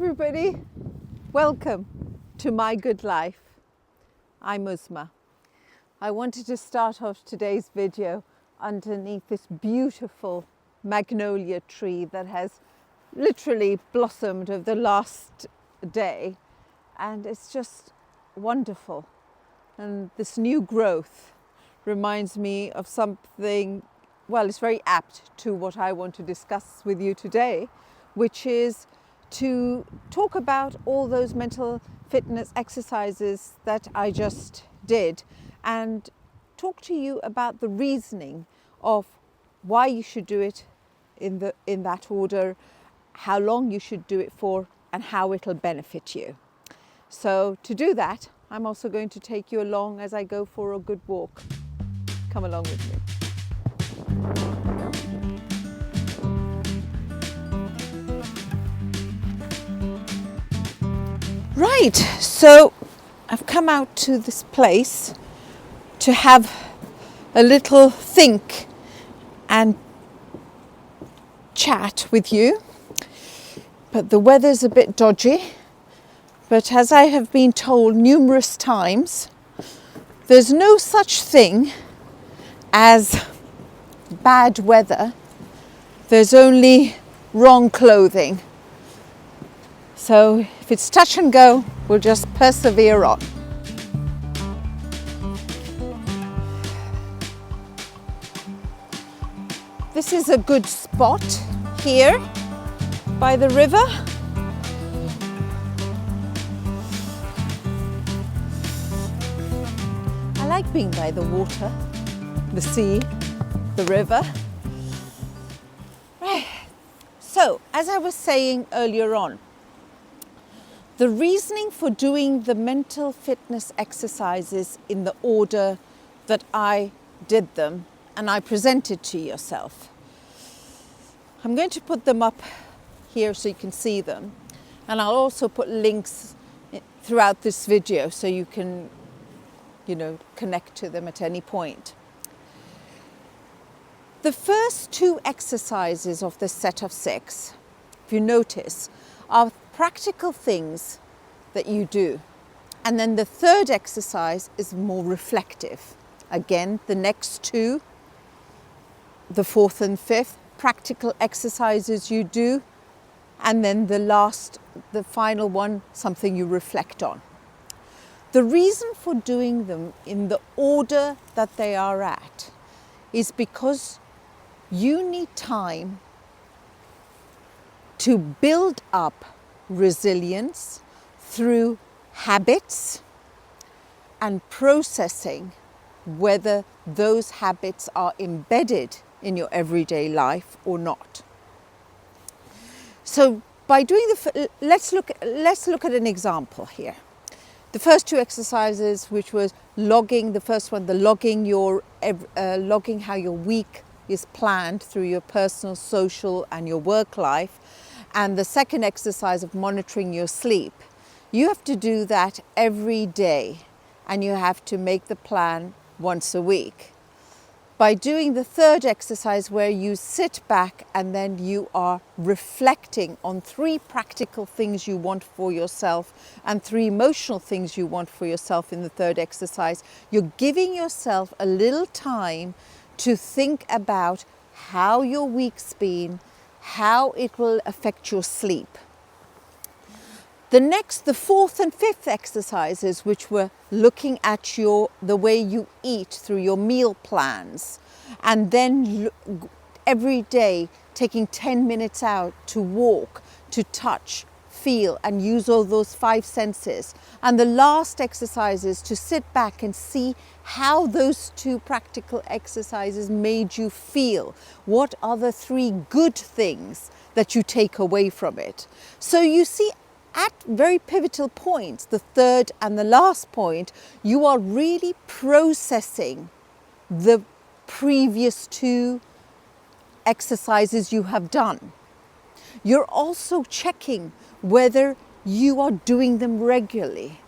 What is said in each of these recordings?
everybody, welcome to My Good Life. I'm Uzma. I wanted to start off today's video underneath this beautiful magnolia tree that has literally blossomed over the last day, and it's just wonderful. And this new growth reminds me of something, well, it's very apt to what I want to discuss with you today, which is to talk about all those mental fitness exercises that I just did and talk to you about the reasoning of why you should do it in that order, how long you should do it for, and how it'll benefit you. So to do that, I'm also going to take you along as I go for a good walk. Come along with me. Right, so I've come out to this place to have a little think and chat with you, but the weather's a bit dodgy. But as I have been told numerous times, there's no such thing as bad weather. There's only wrong clothing. So if it's touch and go, we'll just persevere on. This is a good spot here by the river. I like being by the water, the sea, the river. Right. So, as I was saying earlier on, the reasoning for doing the mental fitness exercises in the order that I did them and I presented to yourself. I'm going to put them up here so you can see them, and I'll also put links throughout this video so you can, connect to them at any point. The first two exercises of this set of 6, if you notice, are practical things that you do. And then the third exercise is more reflective. Again, the next two, the fourth and fifth, practical exercises you do. And then the final one, something you reflect on. The reason for doing them in the order that they are at is because you need time to build up resilience through habits and processing whether those habits are embedded in your everyday life or not. So by doing let's look at an example here. The first two exercises, which was logging, the first one, logging how your week is planned through your personal, social and your work life. And the second exercise of monitoring your sleep. You have to do that every day, and you have to make the plan once a week. By doing the third exercise, where you sit back and then you are reflecting on 3 practical things you want for yourself and 3 emotional things you want for yourself in the third exercise, you're giving yourself a little time to think about how your week's been, how it will affect your sleep. The fourth and fifth exercises, which were looking at the way you eat through your meal plans, and then every day taking 10 minutes out to walk, to touch, feel, and use all those 5 senses. And the last exercise is to sit back and see how those 2 practical exercises made you feel. What are the 3 good things that you take away from it? So you see, at very pivotal points, the third and the last point, you are really processing the previous 2 exercises you have done. You're also checking whether you are doing them regularly.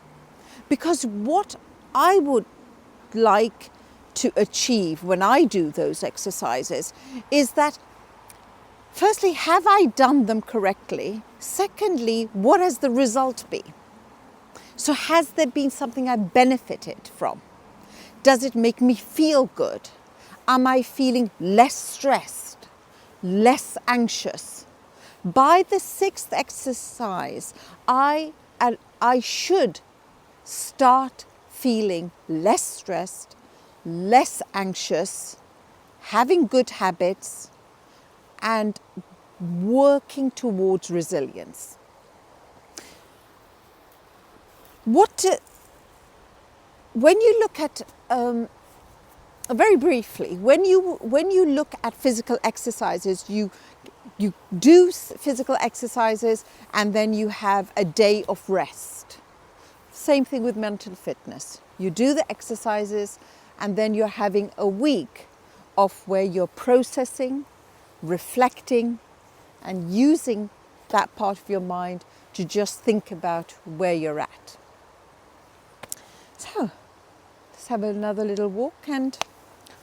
Because what I would like to achieve when I do those exercises is that Firstly, have I done them correctly? Secondly, what has the result been? So has there been something I benefited from? Does it make me feel good? Am I feeling less stressed, less anxious? By the sixth exercise, I should start feeling less stressed, less anxious, having good habits, and working towards resilience. When you look at very briefly, when you look at physical exercises, you do physical exercises and then you have a day of rest. Same thing with mental fitness. You do the exercises and then you're having a week of where you're processing, reflecting, and using that part of your mind to just think about where you're at. So, let's have another little walk and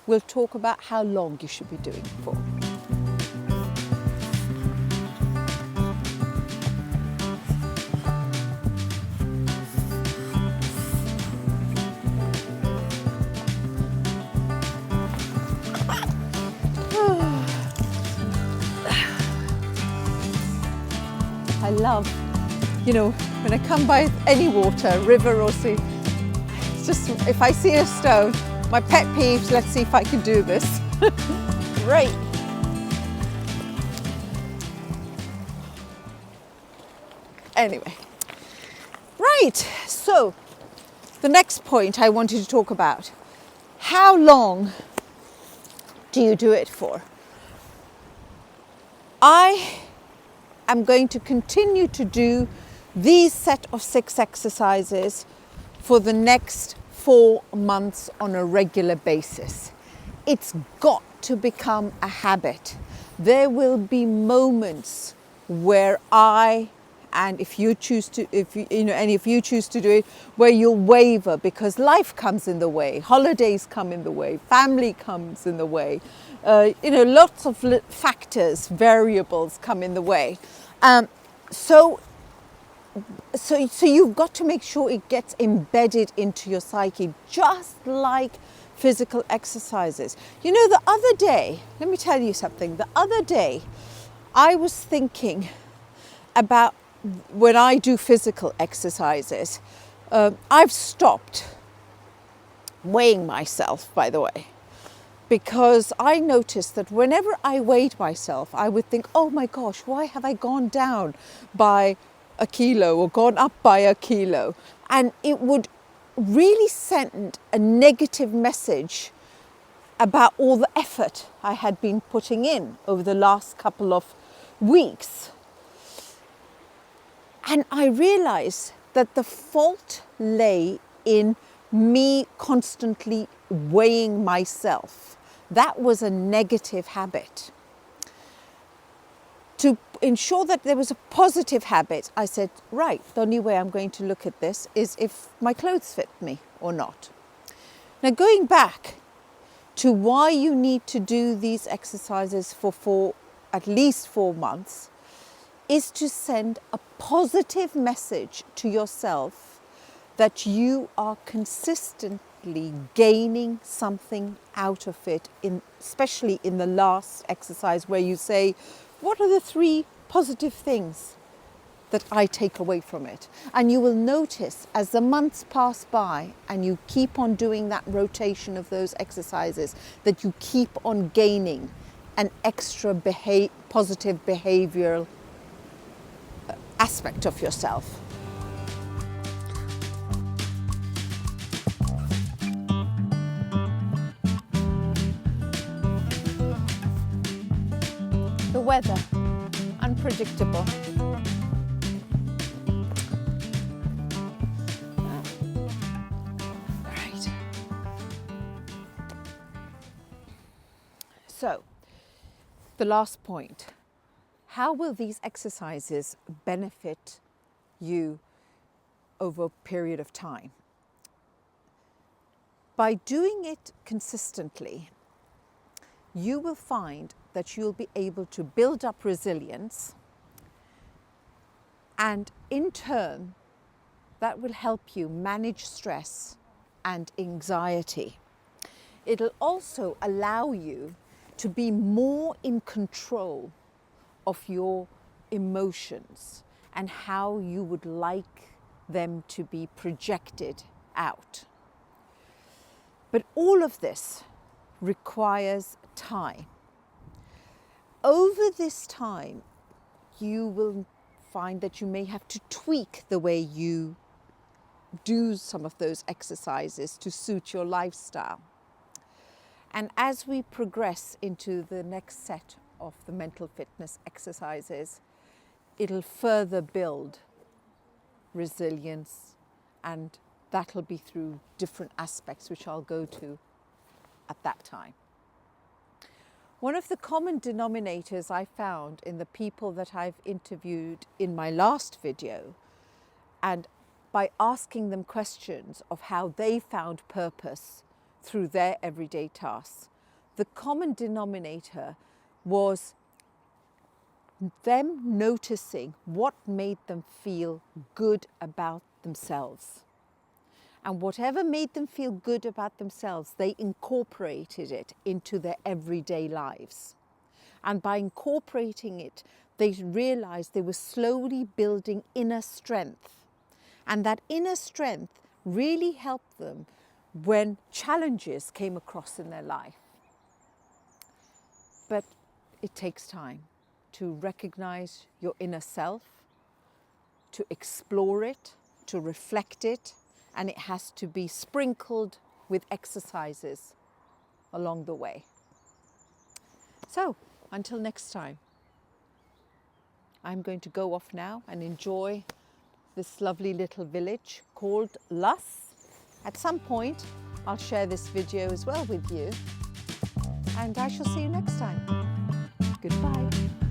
we'll talk about how long you should be doing it for. I love, when I come by any water, river or sea, it's just, if I see a stone, my pet peeves, let's see if I can do this. Great. Anyway, right, so the next point I wanted to talk about, how long do you do it for? I am going to continue to do these set of 6 exercises for the next 4 months on a regular basis. It's got to become a habit. There will be moments where if you choose to do it, where you'll waver because life comes in the way, holidays come in the way, family comes in the way, lots of factors, variables come in the way. So you've got to make sure it gets embedded into your psyche, just like physical exercises. The other day, let me tell you something. The other day, I was thinking about when I do physical exercises, I've stopped weighing myself, by the way, because I noticed that whenever I weighed myself, I would think, oh my gosh, why have I gone down by a kilo or gone up by a kilo? And it would really send a negative message about all the effort I had been putting in over the last couple of weeks. And I realized that the fault lay in me constantly weighing myself. That was a negative habit. To ensure that there was a positive habit, I said, right, the only way I'm going to look at this is if my clothes fit me or not. Now, going back to why you need to do these exercises for at least 4 months, is to send a positive message to yourself that you are consistently gaining something out of it, especially in the last exercise where you say, what are the 3 positive things that I take away from it? And you will notice as the months pass by and you keep on doing that rotation of those exercises, that you keep on gaining an extra positive behavioral aspect of yourself. The weather, unpredictable. Right. So, the last point. How will these exercises benefit you over a period of time? By doing it consistently, you will find that you'll be able to build up resilience, and in turn, that will help you manage stress and anxiety. It'll also allow you to be more in control of your emotions and how you would like them to be projected out. But all of this requires time. Over this time, you will find that you may have to tweak the way you do some of those exercises to suit your lifestyle. And as we progress into the next set of the mental fitness exercises, it'll further build resilience, and that'll be through different aspects, which I'll go to at that time. One of the common denominators I found in the people that I've interviewed in my last video, and by asking them questions of how they found purpose through their everyday tasks, the common denominator was them noticing what made them feel good about themselves. And whatever made them feel good about themselves, they incorporated it into their everyday lives. And by incorporating it, they realized they were slowly building inner strength. And that inner strength really helped them when challenges came across in their life. But it takes time to recognize your inner self, to explore it, to reflect it, and it has to be sprinkled with exercises along the way. So, until next time, I'm going to go off now and enjoy this lovely little village called Lus. At some point, I'll share this video as well with you, and I shall see you next time. Goodbye.